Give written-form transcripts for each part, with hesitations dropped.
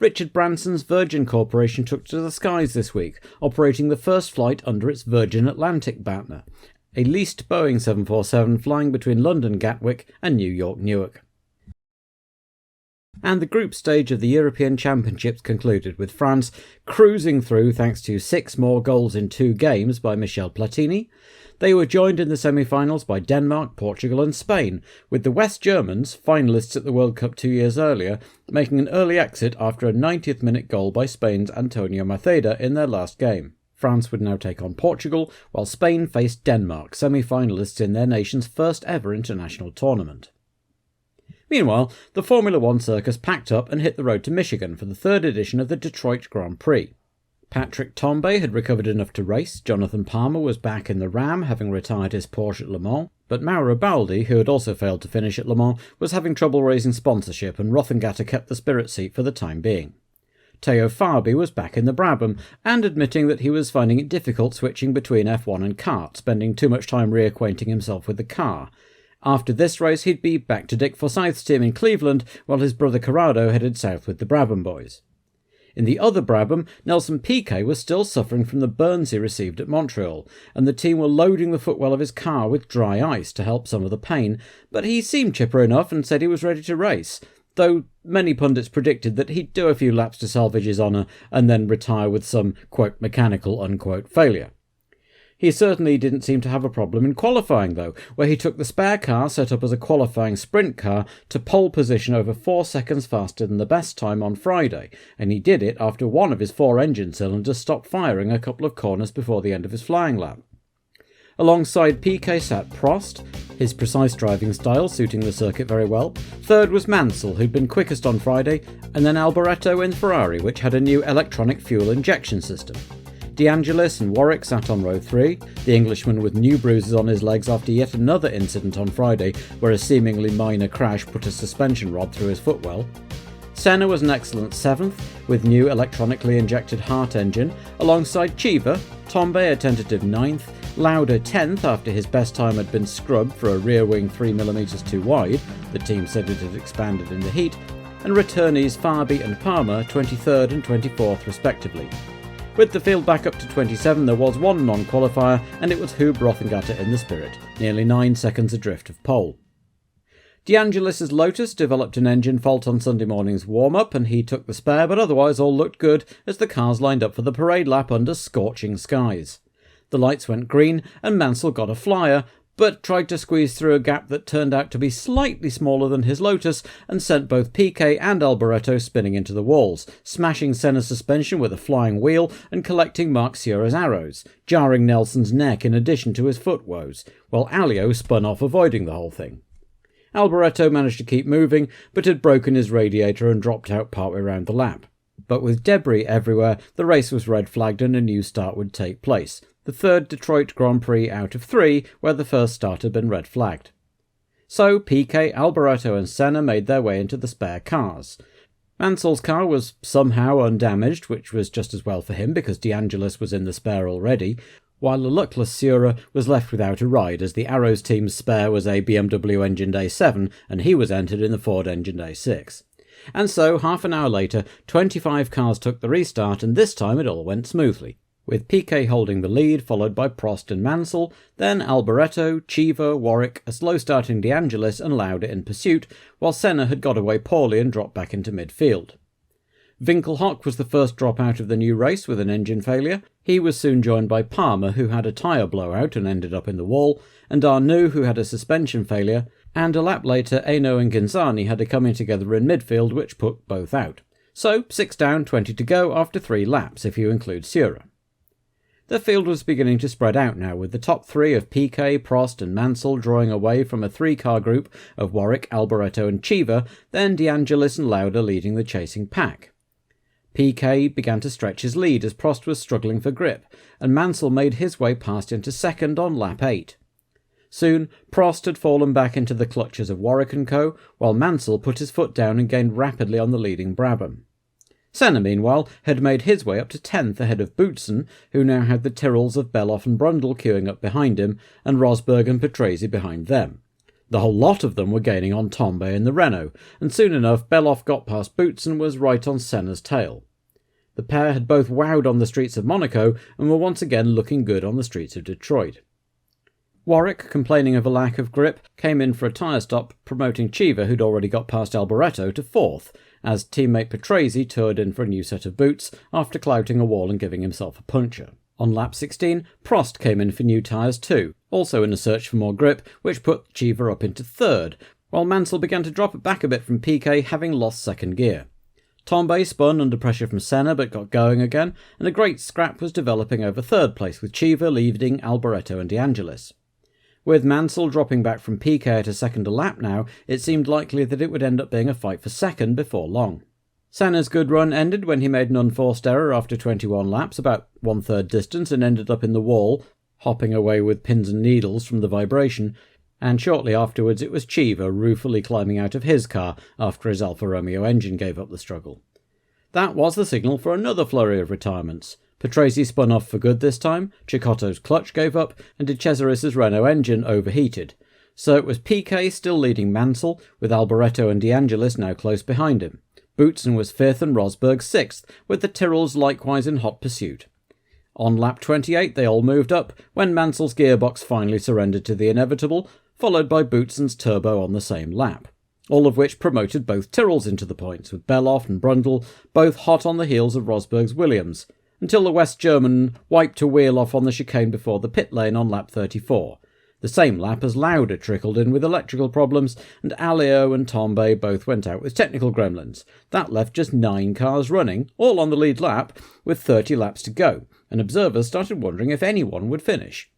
Richard Branson's Virgin Corporation took to the skies this week, operating the first flight under its Virgin Atlantic banner, a leased Boeing 747 flying between London Gatwick and New York Newark. And the group stage of the European Championships concluded, with France cruising through thanks to 6 more goals in 2 games by Michel Platini. They were joined in the semi-finals by Denmark, Portugal and Spain, with the West Germans, finalists at the World Cup 2 years earlier, making an early exit after a 90th minute goal by Spain's Antonio Maceda in their last game. France would now take on Portugal, while Spain faced Denmark, semi-finalists in their nation's first ever international tournament. Meanwhile, the Formula One circus packed up and hit the road to Michigan for the 3rd edition of the Detroit Grand Prix. Patrick Tambay had recovered enough to race, Jonathan Palmer was back in the Ram, having retired his Porsche at Le Mans, but Mauro Baldi, who had also failed to finish at Le Mans, was having trouble raising sponsorship, and Rothengatter kept the Spirit seat for the time being. Teo Fabi was back in the Brabham, and admitting that he was finding it difficult switching between F1 and kart, spending too much time reacquainting himself with the car. After this race, he'd be back to Dick Forsyth's team in Cleveland, while his brother Corrado headed south with the Brabham boys. In the other Brabham, Nelson Piquet was still suffering from the burns he received at Montreal, and the team were loading the footwell of his car with dry ice to help some of the pain, but he seemed chipper enough and said he was ready to race, though many pundits predicted that he'd do a few laps to salvage his honour and then retire with some, quote, mechanical, unquote, failure. He certainly didn't seem to have a problem in qualifying, though, where he took the spare car set up as a qualifying sprint car to pole position over 4 seconds faster than the best time on Friday, and he did it after one of his 4 engine cylinders stopped firing a couple of corners before the end of his flying lap. Alongside Piquet sat Prost, his precise driving style suiting the circuit very well. Third was Mansell, who'd been quickest on Friday, and then Alboreto in Ferrari, which had a new electronic fuel injection system. De Angelis and Warwick sat on row 3, the Englishman with new bruises on his legs after yet another incident on Friday where a seemingly minor crash put a suspension rod through his footwell. Senna was an excellent 7th, with new electronically injected Hart engine, alongside Cheever, Tambay a tentative 9th, Lauda 10th after his best time had been scrubbed for a rear wing 3mm too wide, the team said it had expanded in the heat, and returnees Fabi and Palmer 23rd and 24th respectively. With the field back up to 27, there was one non-qualifier, and it was Hub Rothengatter in the Spirit, nearly 9 seconds adrift of pole. De Angelis' Lotus developed an engine fault on Sunday morning's warm-up, and he took the spare, but otherwise all looked good as the cars lined up for the parade lap under scorching skies. The lights went green, and Mansell got a flyer, but tried to squeeze through a gap that turned out to be slightly smaller than his Lotus and sent both Piquet and Alboreto spinning into the walls, smashing Senna's suspension with a flying wheel and collecting Marc Sura's arrows, jarring Nelson's neck in addition to his foot woes, while Alio spun off avoiding the whole thing. Alboreto managed to keep moving, but had broken his radiator and dropped out partway around the lap. But with debris everywhere, the race was red flagged and a new start would take place, the 3rd Detroit Grand Prix out of 3, where the first start had been red flagged. So Piquet, Alboreto and Senna made their way into the spare cars. Mansell's car was somehow undamaged, which was just as well for him because De Angelis was in the spare already, while the luckless Sura was left without a ride as the Arrows team's spare was a BMW engined A7 and he was entered in the Ford engined A6. And so, half an hour later, 25 cars took the restart, and this time it all went smoothly, with Piquet holding the lead, followed by Prost and Mansell, then Alboreto, Cheever, Warwick, a slow-starting De Angelis and Lauda in pursuit, while Senna had got away poorly and dropped back into midfield. Winkelhock was the first drop out of the new race with an engine failure. He was soon joined by Palmer, who had a tyre blowout and ended up in the wall, and Arnoux, who had a suspension failure, and a lap later Eno and Ghinzani had a coming together in midfield which put both out. So 6 down, 20 to go after 3 laps if you include Sura. The field was beginning to spread out now, with the top 3 of Piquet, Prost and Mansell drawing away from a 3-car group of Warwick, Alboreto and Cheever, then De Angelis and Lauda leading the chasing pack. Piquet began to stretch his lead as Prost was struggling for grip, and Mansell made his way past into second on lap 8. Soon, Prost had fallen back into the clutches of Warwick & Co., while Mansell put his foot down and gained rapidly on the leading Brabham. Senna, meanwhile, had made his way up to 10th ahead of Boutsen, who now had the Tyrrells of Belloff and Brundle queuing up behind him, and Rosberg and Patrese behind them. The whole lot of them were gaining on Tambay in the Renault, and soon enough Beloff got past Boots and was right on Senna's tail. The pair had both wowed on the streets of Monaco and were once again looking good on the streets of Detroit. Warwick, complaining of a lack of grip, came in for a tyre stop, promoting Chiva, who'd already got past Alboreto, to 4th, as teammate Patrese toured in for a new set of boots after clouting a wall and giving himself a puncture. On lap 16, Prost came in for new tyres too, also in a search for more grip, which put Chiva up into 3rd, while Mansell began to drop it back a bit from Piquet, having lost second gear. Tambay spun under pressure from Senna but got going again, and a great scrap was developing over 3rd place, with Chiva leading Alboreto and De Angelis. With Mansell dropping back from Piquet at a second a lap now, it seemed likely that it would end up being a fight for second before long. Senna's good run ended when he made an unforced error after 21 laps, about 1/3 distance, and ended up in the wall, hopping away with pins and needles from the vibration, and shortly afterwards it was Chiva ruefully climbing out of his car after his Alfa Romeo engine gave up the struggle. That was the signal for another flurry of retirements. Patrese spun off for good this time, Cecotto's clutch gave up, and De Cesaris's Renault engine overheated. So it was Piquet still leading Mansell, with Alboreto and De Angelis now close behind him. Boutsen was 5th and Rosberg 6th, with the Tyrrells likewise in hot pursuit. On lap 28 they all moved up, when Mansell's gearbox finally surrendered to the inevitable, followed by Boutsen's turbo on the same lap. All of which promoted both Tyrrells into the points, with Beloff and Brundle both hot on the heels of Rosberg's Williams, until the West German wiped a wheel off on the chicane before the pit lane on lap 34. The same lap as Lauda trickled in with electrical problems, and Alliot and Tambay both went out with technical gremlins. That left just 9 cars running, all on the lead lap, with 30 laps to go, and observers started wondering if anyone would finish.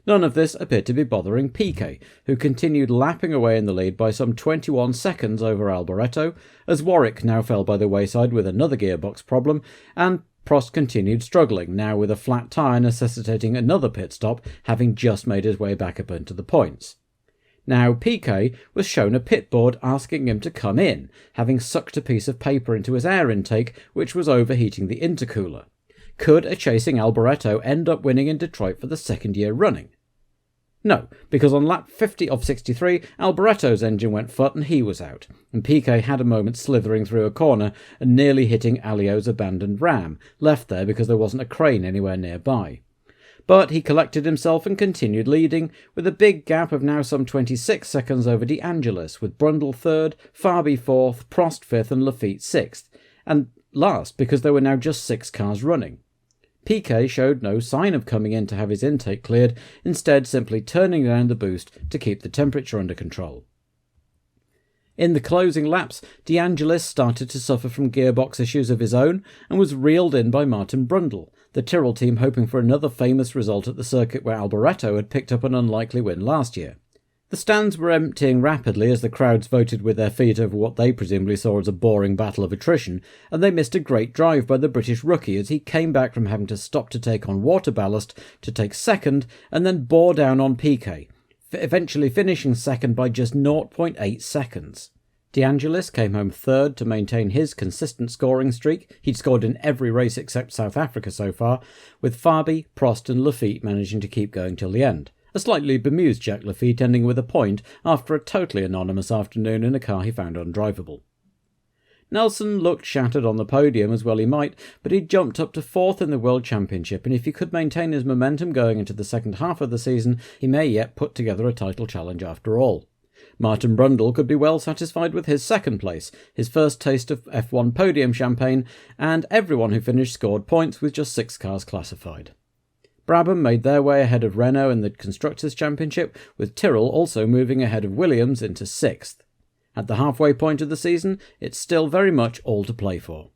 None of this appeared to be bothering Piquet, who continued lapping away in the lead by some 21 seconds over Alboreto, as Warwick now fell by the wayside with another gearbox problem, and Prost continued struggling, now with a flat tyre necessitating another pit stop, having just made his way back up into the points. Now Piquet was shown a pit board asking him to come in, having sucked a piece of paper into his air intake, which was overheating the intercooler. Could a chasing Alboreto end up winning in Detroit for the 2nd year running? No, because on lap 50 of 63, Alboreto's engine went fut and he was out, and Piquet had a moment slithering through a corner and nearly hitting Alliot's abandoned ram, left there because there wasn't a crane anywhere nearby. But he collected himself and continued leading, with a big gap of now some 26 seconds over De Angelis, with Brundle 3rd, Fabi 4th, Prost 5th and Lafitte 6th, and last because there were now just 6 cars running. Piquet showed no sign of coming in to have his intake cleared, instead simply turning down the boost to keep the temperature under control. In the closing laps, De Angelis started to suffer from gearbox issues of his own and was reeled in by Martin Brundle, the Tyrrell team hoping for another famous result at the circuit where Alboreto had picked up an unlikely win last year. The stands were emptying rapidly as the crowds voted with their feet over what they presumably saw as a boring battle of attrition, and they missed a great drive by the British rookie as he came back from having to stop to take on water ballast to take second and then bore down on Piquet, eventually finishing second by just 0.8 seconds. De Angelis came home 3rd to maintain his consistent scoring streak. He'd scored in every race except South Africa so far, with Fabi, Prost and Lafitte managing to keep going till the end. A slightly bemused Jacques Lafitte ending with a point after a totally anonymous afternoon in a car he found undrivable. Nelson looked shattered on the podium, as well he might, but he'd jumped up to 4th in the World Championship, and if he could maintain his momentum going into the second half of the season, he may yet put together a title challenge after all. Martin Brundle could be well satisfied with his 2nd place, his first taste of F1 podium champagne, and everyone who finished scored points with just 6 cars classified. Brabham made their way ahead of Renault in the Constructors' Championship, with Tyrrell also moving ahead of Williams into 6th. At the halfway point of the season, it's still very much all to play for.